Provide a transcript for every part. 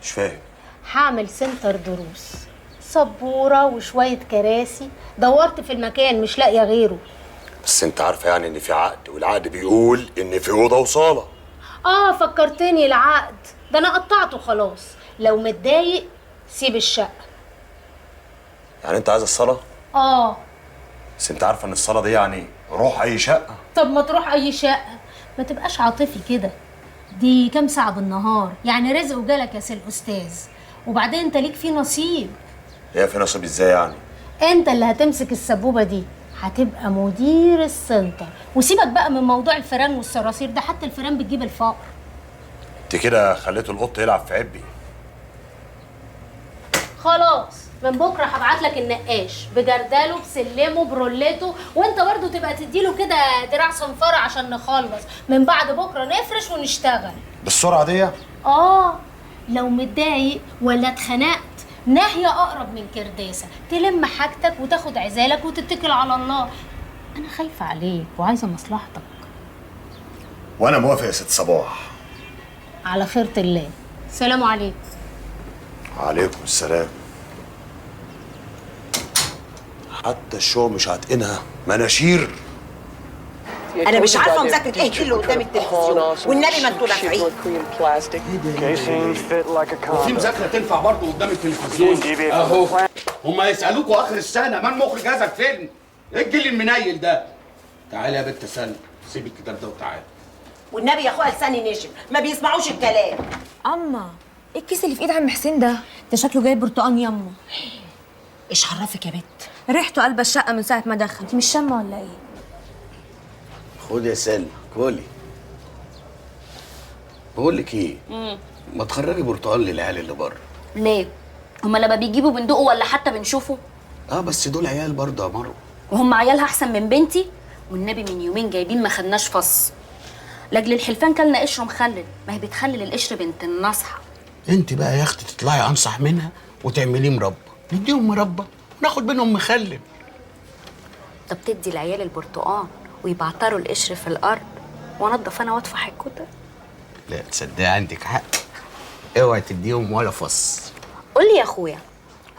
مش فاهم. هعمل سنتر دروس، سبوره وشويه كراسي، دورت في المكان مش لاقيه غيره. بس انت عارفه يعني ان في عقد، والعقد بيقول ان في اوضه وصاله. فكرتني العقد ده انا قطعته خلاص. لو متضايق سيب الشقه. يعني انت عايز الصاله؟ بس انت عارفه ان الصاله دي يعني روح اي شقه. طب ما تروح اي شقه، ما تبقاش عاطفي كده. دي كام ساعه بالنهار، يعني رزق وجالك يا سي الاستاذ، وبعدين انت ليك فيه نصيب. هي في نصيب ازاي يعني؟ انت اللي هتمسك السبوبه دي، هتبقى مدير السنتر. وسيبك بقى من موضوع الفيران والصراصير ده، حتى الفيران بتجيب الفقر. انت كده خليت القط يلعب في عبي. خلاص من بكره هبعت لك النقاش بجرداله بسلمه برولته، وانت برضو تبقى تديله كده دراع صنفره عشان نخلص. من بعد بكره نفرش ونشتغل. بالسرعه دي؟ لو متضايق ولا اتخنقت، ناحيه اقرب من كرداسه، تلم حاجتك وتاخد عزالك وتتكل على الله. انا خايفه عليك وعايزه مصلحتك. وانا موافق يا ست صباح. على خيرة الله. سلام عليكم. عليكم السلام. حتى الشو مش هتقنها مناشير. انا مش عارفه مذاكره ايه اللي قدام التلفزيون، والنبي ما انتوا نافعين. وفي مذاكره تنفع برضه قدام التلفزيون اهو. هما يسالوكوا اخر السنه من مخرج هذا الفيلم؟ ايه الجيل المنيل ده؟ تعالي يا بنت سلمى، سيب الكتاب ده وتعالي. والنبي يا اخويا لساني نشف، ما بيسمعوش الكلام. اما ايه الكيس اللي في ايد عم حسين ده؟ ده شكله جايب برتقان يمه. ايش عرفك يا بنت؟ ريحته قلب الشقه من ساعه ما دخل. انت مش شامه ولا ايه؟ خد يا سلمى كولي. بقول لك ايه؟ ما تخرجي برتقال للعيال اللي بره. ليه؟ هما لما بيجيبوا بندقوا ولا حتى بنشوفه؟ بس دول عيال برضه يا مروه. وهم عيالها احسن من بنتي؟ والنبي من يومين جايبين ما خدناش فص. لاجل الحلفان كلنا قشر مخلل، ما هي بتخلل القشر بنت النصحه. انت بقى يا اختي تطلعي انصح منها وتعمليه مربى، نديهم مربى وناخد منهم مخلل. طب تدي العيال البرتقان ويبعتروا القشر في الارض وانضف انا واطفح الكتب؟ لا تصدقي عندك حق، اوعي تديهم ولا فص. قول لي يا اخويا،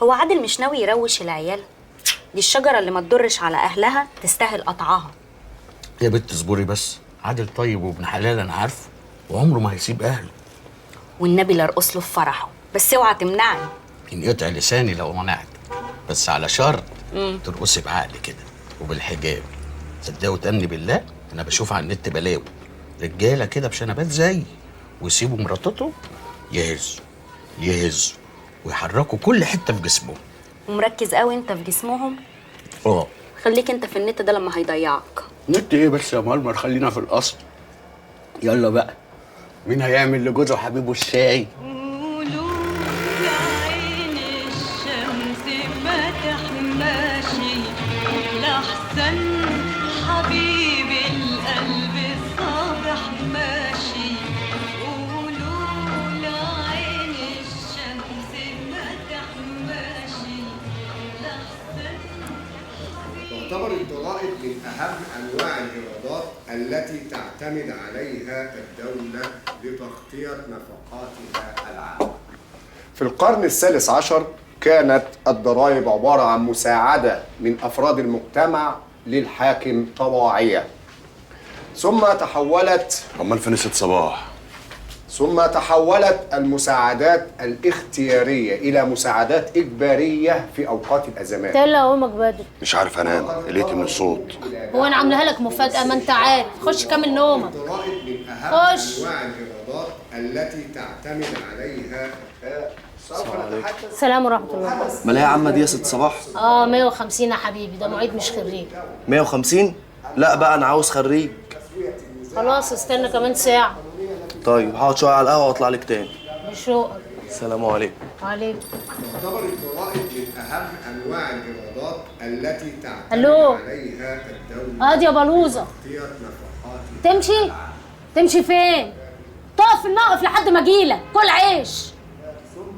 هو عادل مش ناوي يروش العيال؟ دي الشجره اللي ما تضرش على اهلها تستاهل قطعها. يا بنت اصبري بس، عادل طيب وابن حلال انا عارفه، وعمره ما هيسيب اهله. والنبي لا ارقص له في فرحه، بس اوعى تمنعني. ينقطع لساني لو منعت، بس على شرط ترقصي بعقل كده وبالحجاب. صدقوا وتأمني بالله، انا بشوف على النت بلاوي رجاله كده بشنبات زي، ويسيبوا مراتاتهم يهزوا ويحركوا كل حته في جسمهم. ومركز قوي انت في جسمهم. اه خليك انت في النت ده لما هيضيعك. نت ايه بس يا مرمر، خلينا في الاصل. يلا بقى، مين هيعمل لجوزه حبيبه الشاي؟ حبيبي القلب الصابح ماشي، قولوا لعين الشمس ما تحماشي لحسن. تعتبر الضرائب من أهم أنواع الإيرادات التي تعتمد عليها الدولة لتغطية نفقاتها العامة. في القرن الثالث عشر كانت الضرائب عبارة عن مساعدة من أفراد المجتمع للحاكم طواعية، ثم تحولت المساعدات الاختيارية إلى مساعدات إجبارية في أوقات الأزمات. تلا امك بدري. مش عارف انام، قلقت من الصوت. هو انا عاملاها لك مفاجأة؟ ما انت عارف. خش كمل نومك. الضرائب من أهم خش. أنواع الإيرادات التي تعتمد عليها. السلام ورحمة الله. مالها يا عم دي يا ست صباح؟ 150 يا حبيبي، ده معيد مش خريج. 150؟ لا بقى انا عاوز خريج. خلاص استنى كمان ساعة. طيب هقعد شويه على القهوه واطلع لك تاني. بشوقك. السلام عليكم. وعليكم. تعتبر الضرائب من أهم أنواع الإيرادات التي تعتمد ألو. عليها الدولة يا بلوزة. تمشي فين؟ تقف في الموقف لحد ما اجيلك. كل عيش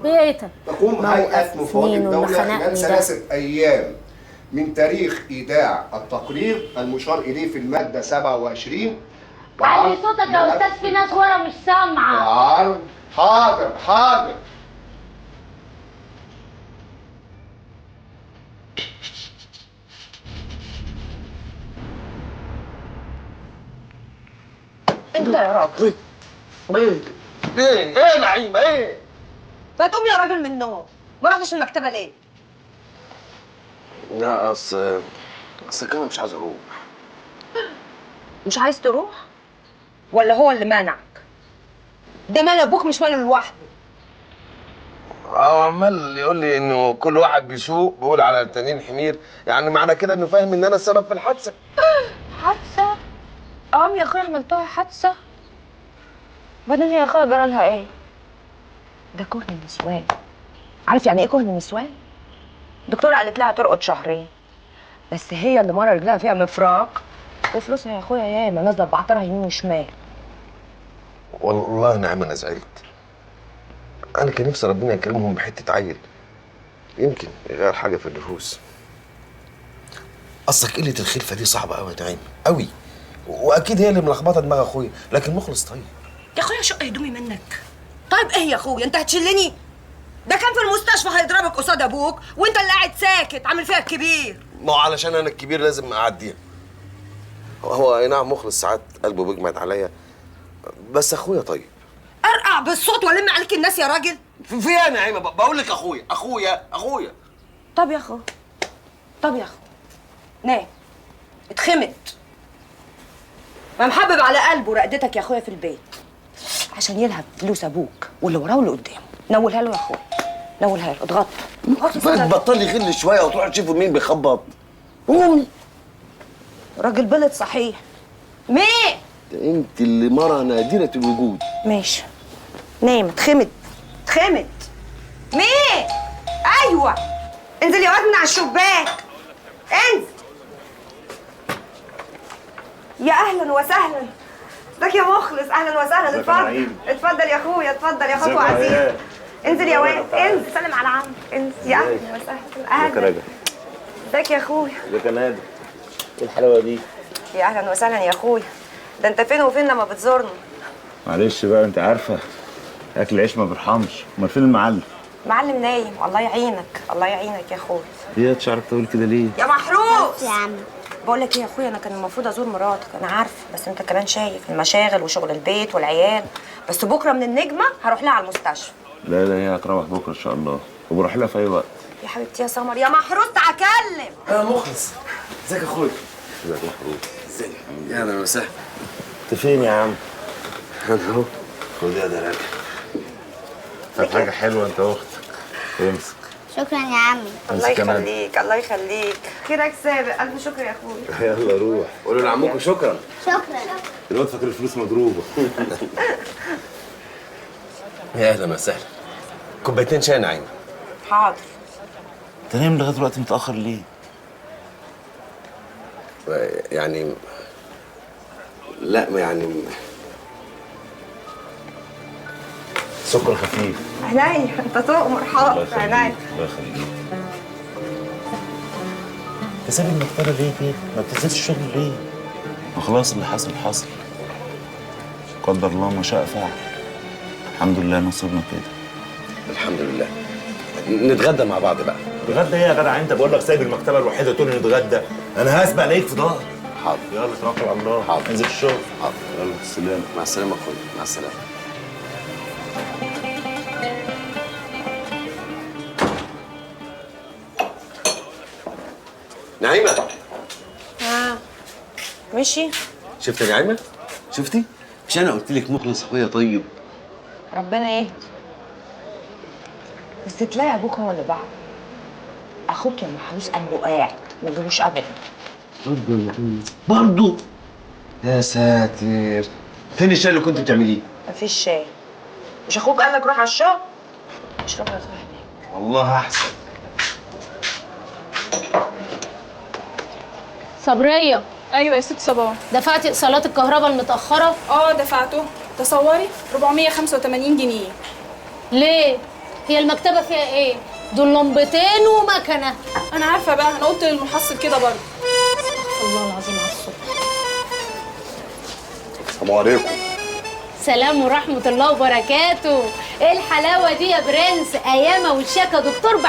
بيتك. تقوم هيئة مفوضية الدولة خلال 3 أيام من تاريخ إيداع التقرير المشار إليه في المادة 27. علي صوتك يا أستاذ، في ناس ورا مش سامعة. حاضر. ده يا راجل؟ ايه يا نعيمه ايه؟ ما تقوم يا راجل من النوم، ما رحتش المكتبه ليه؟ لا اصل كده مش عايز اروح. مش عايز تروح؟ ولا هو اللي منعك؟ ده مال ابوك مش ماله لوحده. عمال يقول لي انه كل واحد بيسوق بيقول على التانيين حمير، يعني معنى كده انه فاهم ان انا السبب في الحادثه. حادثة؟ يا اخويا عملتها حادثة؟ بعدين يا اخويا جرالها ايه؟ ده كهن النسوان. عارف يعني ايه كهن النسوان؟ الدكتورة قالت لها ترقد شهرين، بس هي اللي مرة رجلها فيها مفراق وفلوسها يا اخويا ياما نازله بعطرها يمين وشمال. والله نعم انا زعلت. انا كان نفسي ربنا يكرمهم بحته عيل يمكن يغير حاجه في النفوس. اصلك قله الخلفه دي صعبه قوي يا نعيم قوي، واكيد هي اللي ملخبطه دماغ اخويا، لكن مخلص طيب. يا اخويا شق هدومي منك. طيب ايه يا اخويا انت هتشلني؟ ده كان في المستشفى هيضربك قصاد ابوك وانت اللي قاعد ساكت عامل فيها الكبير. ما هو علشان انا الكبير لازم اعديها. هو اي نعم مخلص ساعات قلبه بيجمد عليا، بس اخويا طيب. ارقع بالصوت والم عليك الناس يا راجل. في ايه يا نعيمه؟ بقول لك اخويا. طب يا اخو، نام اتخمت. ما محبب على قلبه رقدتك يا اخويا في البيت عشان يلهب فلوس ابوك واللي وراه واللي قدامه. نولها له يا اخويا، نولها له. اضغط بطلي غل شويه وتروحي تشوفوا مين بيخبط. قومي. راجل بلد صحيح. مين؟ ده انت اللي مرة نادرة الوجود. ماشي نام اتخمت. مين؟ ايوه انزل يا واد من على الشباك، انزل. يا اهلا وسهلا. ازيك يا مخلص؟ اهلا وسهلا. اتفضل يا اخويا، اتفضل يا اخويا عزيز. انزل يا واد، انزل سلم على عمك. انزل يا اهلا وسهلا. اهلا. ازيك يا اخويا؟ ازيك يا نادر؟ ايه الحلاوه دي؟ يا اهلا وسهلا يا اخويا. ده انت فين وفين لما بتزورنا؟ معلش بقى انت عارفه اكل العيش ما بيرحمش. امال فين المعلم؟ معلم نايم. الله يعينك الله يعينك يا اخويا. هي تشعرك تقول كده ليه؟ يا محروس يا عم. بقول لك ايه يا اخويا، انا كان المفروض ازور مراتك، انا عارفه، بس انت كمان شايف المشاغل وشغل البيت والعيال. بس بكره من النجمه هروح لها على المستشفى. لا هي هتروح بكره ان شاء الله، وبروح لها في اي وقت. يا حبيبتي يا سمر. يا محروس تعال كلم. يا مخلص. ازيك يا اخويا؟ ازيك يا محروس؟ ازيك؟ يا اهلا وسهلا. انت فين يا عم؟ انا اهو. خد يا دلال. طب حاجه حلوه انت واختك. امسك. شكرا يا عمي. الله يخليك الله يخليك. خيرك سابق. الف شكر يا اخويا. يلا روح. قولوا لعمكم شكرا. شكرا. الواد فاكر الفلوس مضروبه. يا اهلا وسهلا. كوبايتين شاي نعيمه. حاضر. انت نايم لغايه دلوقتي متاخر ليه؟ يعني لا يعني سكر خفيف. عينيا انت تؤمر. حاضر عينيا. الله يخليك. انت سايب المكتبه ليه كده؟ ما بتنزلش الشغل ليه؟ ما خلاص اللي حصل حصل. قدر الله ما شاء فعل. الحمد لله نصيبنا كده. الحمد لله. نتغدى مع بعض بقى. نتغدى ايه يا جدع انت؟ بقول لك سايب المكتبه الوحيده تقول لي نتغدى. انا هسبق عليك في ظهري. حاضر. يلا توكل على الله. حاضر. انزل الشغل. حاضر. يلا السلام. مع السلامه يا اخويا. مع السلامه. نعيمه. مشي. شفت يا نعيمه؟ شفتي؟ مش انا قلت لك مخلص اخويا طيب؟ ربنا يهدي. بس تلاقي ابوك هو اللي بعد. اخوك يا محروس قلبه قاعد ما جابوش ابدا. برضه يا ساتر. فين الشاي اللي كنت بتعمليه؟ مفيش شاي. مش اخوك قال لك روح على الشغل؟ اشرب يا صاحبي. والله احسن. صبرية. ايوه يا ست صباح. دفعتي ايصالات الكهرباء المتأخرة؟ دفعته. تصوري 485 جنيه. ليه؟ هي المكتبة فيها ايه؟ دول لمبتين ومكنة. انا عارفه بقى، انا قلت للمحصل كده برضه. استغفر الله العظيم على الصبح. السلام عليكم. سلام ورحمة الله وبركاته. ايه الحلاوة دي يا برنس؟ ايامة وشاكة دكتور